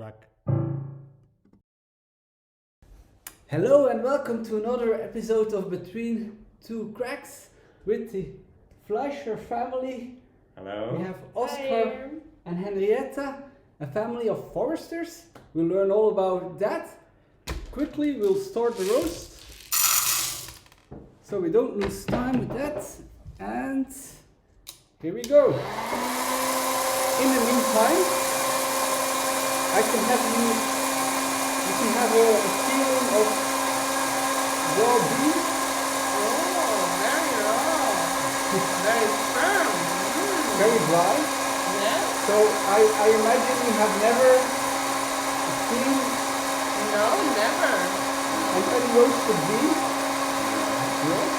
track. Hello and welcome to another episode of Between Two Cracks with the Fleischer family. Hello. We have Oscar and Henrietta, a family of foresters. We'll learn all about that. Quickly, we'll start the roast. So we don't lose time with that. And here we go. In the meantime, I can have you can have a feeling of raw beef. Oh, very raw. Very firm. Very dry. Yeah? So I imagine you have never seen No, never. an unroasted beef. Yes.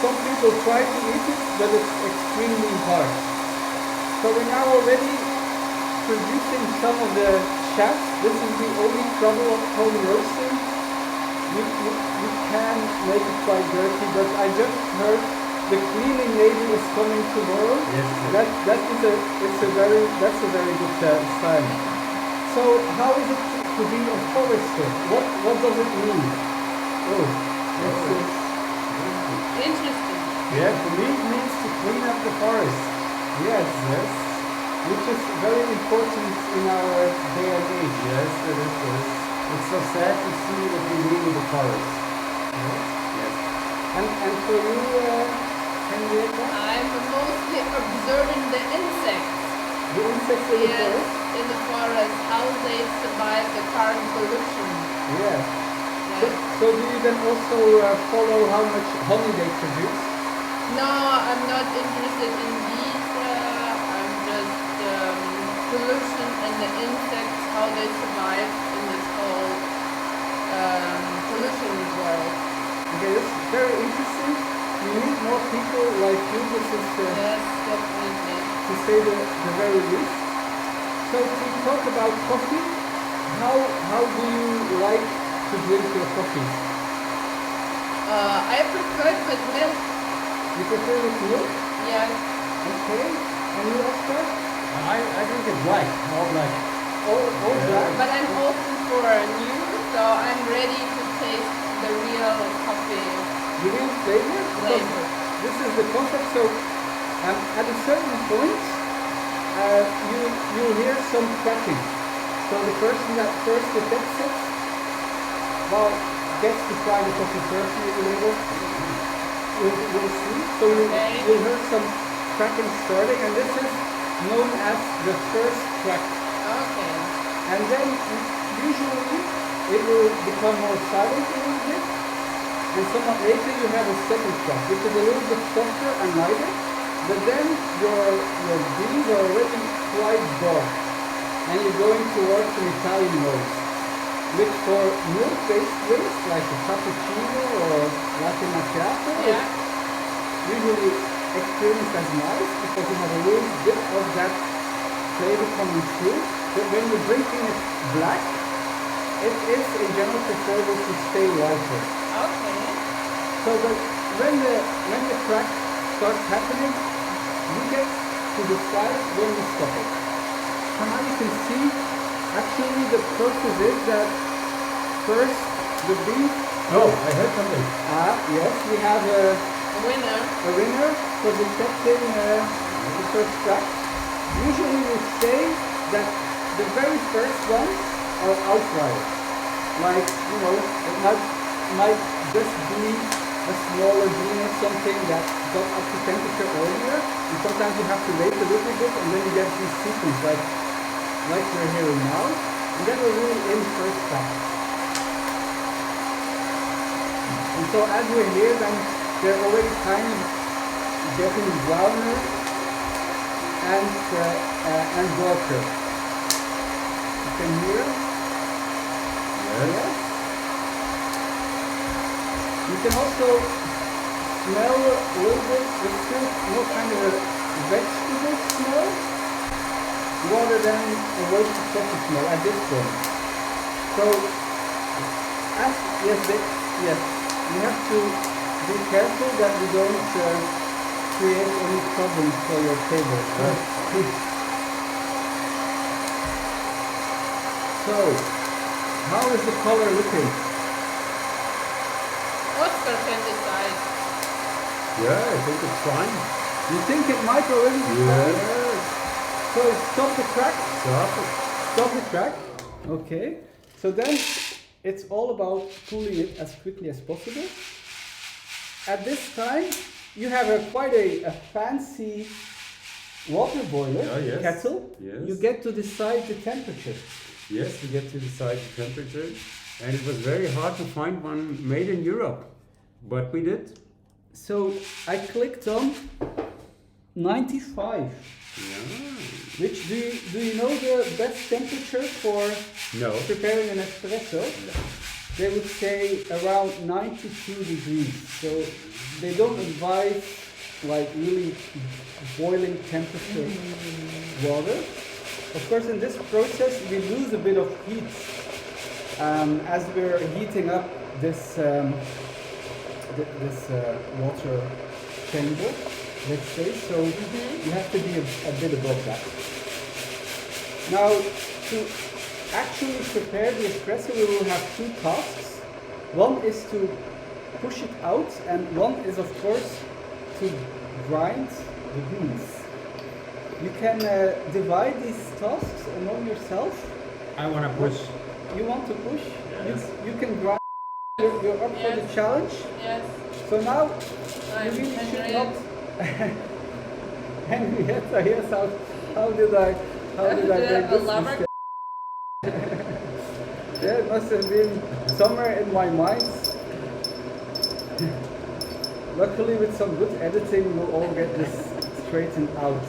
Some people try to eat it, but it's extremely hard. So we're now already producing some of the chefs. This is the only trouble of home roasting. You can make it quite dirty, but I just heard the cleaning lady is coming tomorrow. Yes. That's a very good sign. So how is it to be a forester? What does it mean? Oh, Interesting. Yeah, for me it means to clean up the forest. yes, which is very important in our day and age. Yes, it is. It's so sad to see what we do with the forest. Yes. And for you, Henrietta, I'm mostly observing the insects. the insects in the Yes, forest? in the forest, how they survive the carbon pollution. Yes. Yes. So do you then also follow how much honey they produce? No, I'm not interested in these. I'm just pollution and the insects, how they survive in this whole pollution world. Okay, this is very interesting. We need more people like you. This is Yes, definitely. to say the very least. So to talk about coffee, how do you like to drink your coffee? I prefer it with milk. You prefer with milk? Yes. Okay. And you, Oscar? I drink it black, all black. All black. But I'm open for new, so I'm ready to taste the real coffee You mean flavor? Because flavor. this is the concept. So at a certain point, you'll hear some cracking. So the person that first detects it, well, gets to try the coffee first, maybe later. We'll see. So Okay. you'll hear some cracking starting, and this is known as the first crack. Okay. And then usually it will become more silent a little bit. And somewhat later you have a second crack, which is a little bit softer and lighter. But then your beans are already quite dark. And you're going towards an Italian roast. Which for milk-based drinks like a cappuccino or latte macchiato Yeah. is usually experienced as nice because you have a little bit of that flavor coming through. But when you're drinking it black, it is in general preferable to stay lighter. Okay. So but when the crack starts happening, you get to decide when you stop it. So now you can see actually the process is that first the beef. Oh, I heard something. Yes, we have Winner. a winner for detecting the first crack. Usually we say that the very first ones are outliers. Like, it might just be a smaller bean or something that got up to temperature earlier, and sometimes you have to wait a little bit, and then you get these sequence like we're hearing now, and then we're really in first crack. And so as we're here, then they're already kind of getting browner and darker. You can hear? Yes. You can also smell a little bit, there's still more kind of a vegetable smell rather than a roasted coffee smell at this point. So, yes, you have to be careful that we don't create any problems for your table. So, how is the color looking? Oscar can decide. Yeah, I think it's fine. You think it might already be fine? Yes. So stop the crack. Stop it. Stop the crack. Okay. So then it's all about cooling it as quickly as possible. At this time, you have quite a fancy water boiler yes. kettle. Yes. You get to decide the temperature. Yes, we get to decide the temperature. And it was very hard to find one made in Europe. But we did. So I clicked on 95. Yeah. Which do you know the best temperature for No. preparing an espresso? No. They would say around 92 degrees. So they don't advise like really boiling temperature water. Of course, in this process we lose a bit of heat as we're heating up this water chamber, let's say. So you have to be a bit above that. Now, to actually prepare the espresso, we will have two tasks. One is to push it out, and one is, of course, to grind the beans. You can divide these tasks among yourself. I want to push. You want to push? Yes. You can grind. You're up for the Yes. challenge. Yes. So now you I'm really should Henriette. not. Henrietta, yes. How did I make this elaborate. mistake? Yeah, it must have been somewhere in my mind. Luckily, with some good editing, we'll all get this straightened out.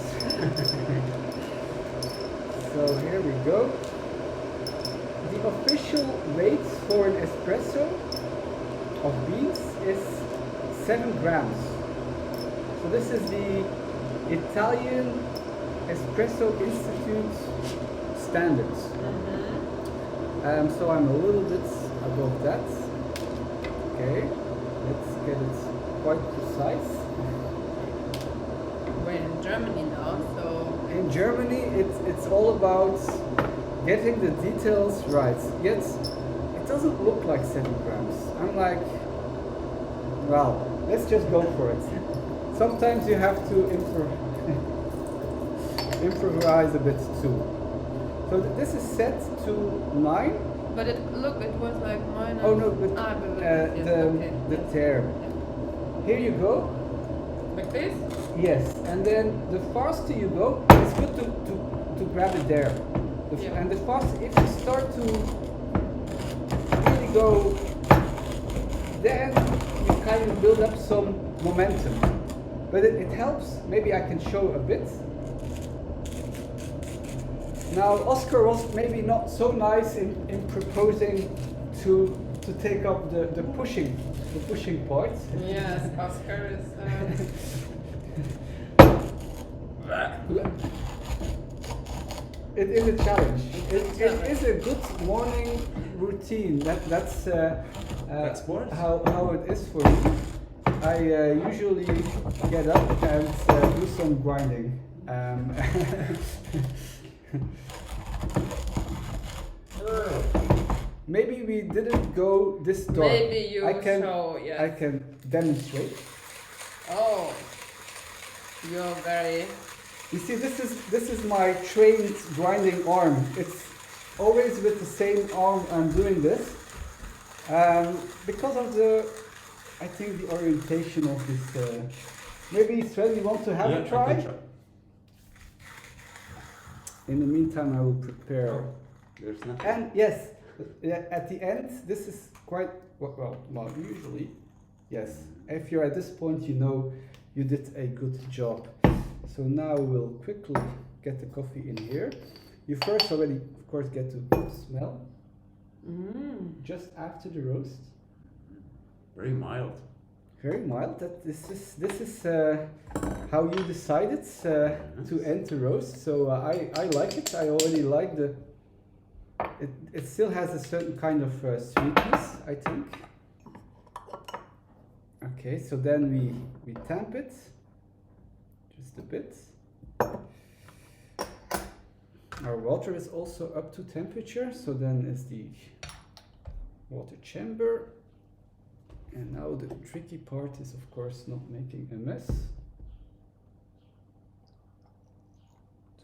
So here we go. The official weight for an espresso of beans is 7 grams. So this is the Italian Espresso Institute standards. So I'm a little bit above that. Okay, let's get it quite precise. We're in Germany now, so In Germany, it's all about getting the details right. Yet, it doesn't look like 7 grams. I'm like, well, let's just go for it. Sometimes you have to improvise a bit too. So this is set to 9. but it was like mine. Oh no, but yes, the tear. Here you go. Like this? Yes, and then the faster you go, it's good to grab it there. Yeah. And the faster, if you start to really go, then you kind of build up some momentum. But it helps. Maybe I can show a bit. Now, Oscar was maybe not so nice in proposing to take up the pushing part. Yes, Oscar is. It is a challenge. It is a good morning routine. That's sports? how it is for me. I usually get up and do some grinding. Maybe we didn't go this dark. Maybe you show, yes. I can demonstrate. Oh, you're very. You see, this is my trained grinding arm. It's always with the same arm I'm doing this. Because of I think the orientation of this. Maybe Sven, you want to have a try? In the meantime, I will prepare. There's nothing. And yes, at the end, this is quite well. Usually, yes. If you're at this point, you know you did a good job. So now we'll quickly get the coffee in here. You first already, of course, get to smell. Just after the roast. Very mild. Very mild. This is how you decided to end the roast. So I like it. I already like the. It still has a certain kind of sweetness, I think. Okay, so then we tamp it. Just a bit. Our water is also up to temperature, so then is the water chamber. And now the tricky part is, of course, not making a mess.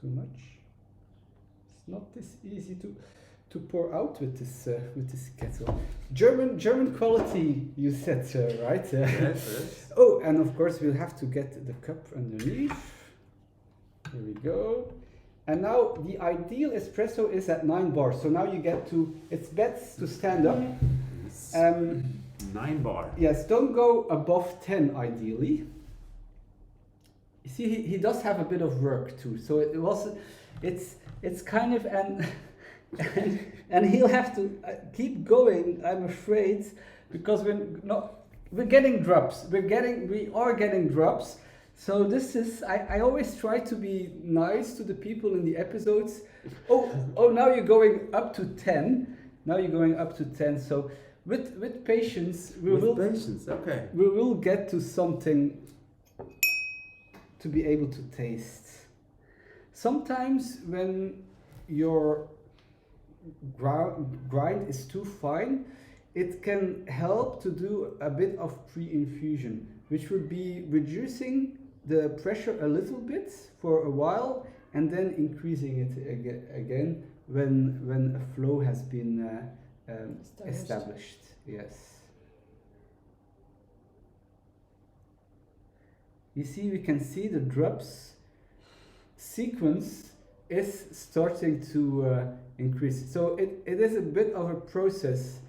Too much. It's not this easy to pour out with this kettle. German quality, you said, right? Yes. Oh, and of course we'll have to get the cup underneath. Here we go. And now the ideal espresso is at 9 bars. So now you get to, it's best to stand up. 9 bar. Yes, don't go above 10 ideally. You see, he does have a bit of work too. So it's kind of and he'll have to keep going, I'm afraid, because we're getting drops. We are getting drops. So this is, I always try to be nice to the people in the episodes. Oh, now you're going up to 10. Now you're going up to 10. So with patience, we will get to something to be able to taste. Sometimes when your grind is too fine, it can help to do a bit of pre-infusion, which would be reducing the pressure a little bit for a while and then increasing it again when a flow has been established. Yes. You see, we can see the drops sequence is starting to increase. So it is a bit of a process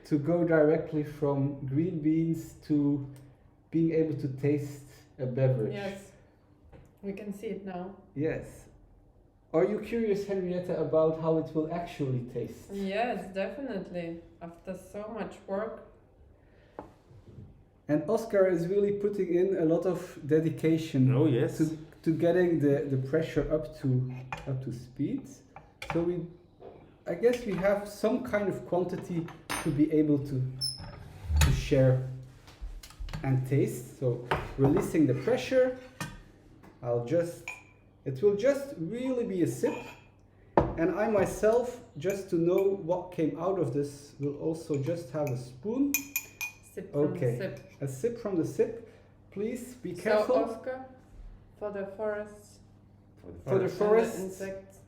to go directly from green beans to being able to taste a beverage. Yes, we can see it now. Yes. Are you curious, Henrietta, about how it will actually taste? Yes, definitely. After so much work. And Oscar is really putting in a lot of dedication. Oh yes. To getting the pressure up to speed. So I guess we have some kind of quantity to be able to share and taste. So releasing the pressure, it will just really be a sip. And I myself, just to know what came out of this, will also just have a spoon. Sip from the sip. A sip from the sip. Please be careful. So Oscar, for the forests. For the And forests. the insects.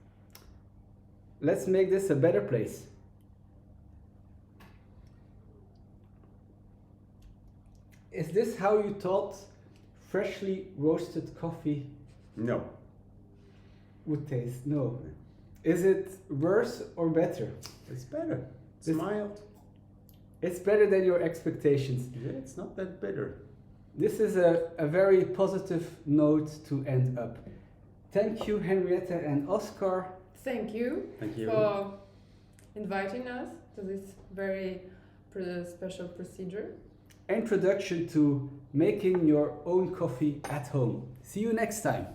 Let's make this a better place. Is this how you thought freshly roasted coffee No. would taste? No. Is it worse or better? It's better. It's This- mild. It's better than your expectations. Yeah, it's not that bitter. This is a very positive note to end up. Thank you, Henrietta and Oscar. Thank you, Thank you. for inviting us to this very special procedure. Introduction to making your own coffee at home. See you next time.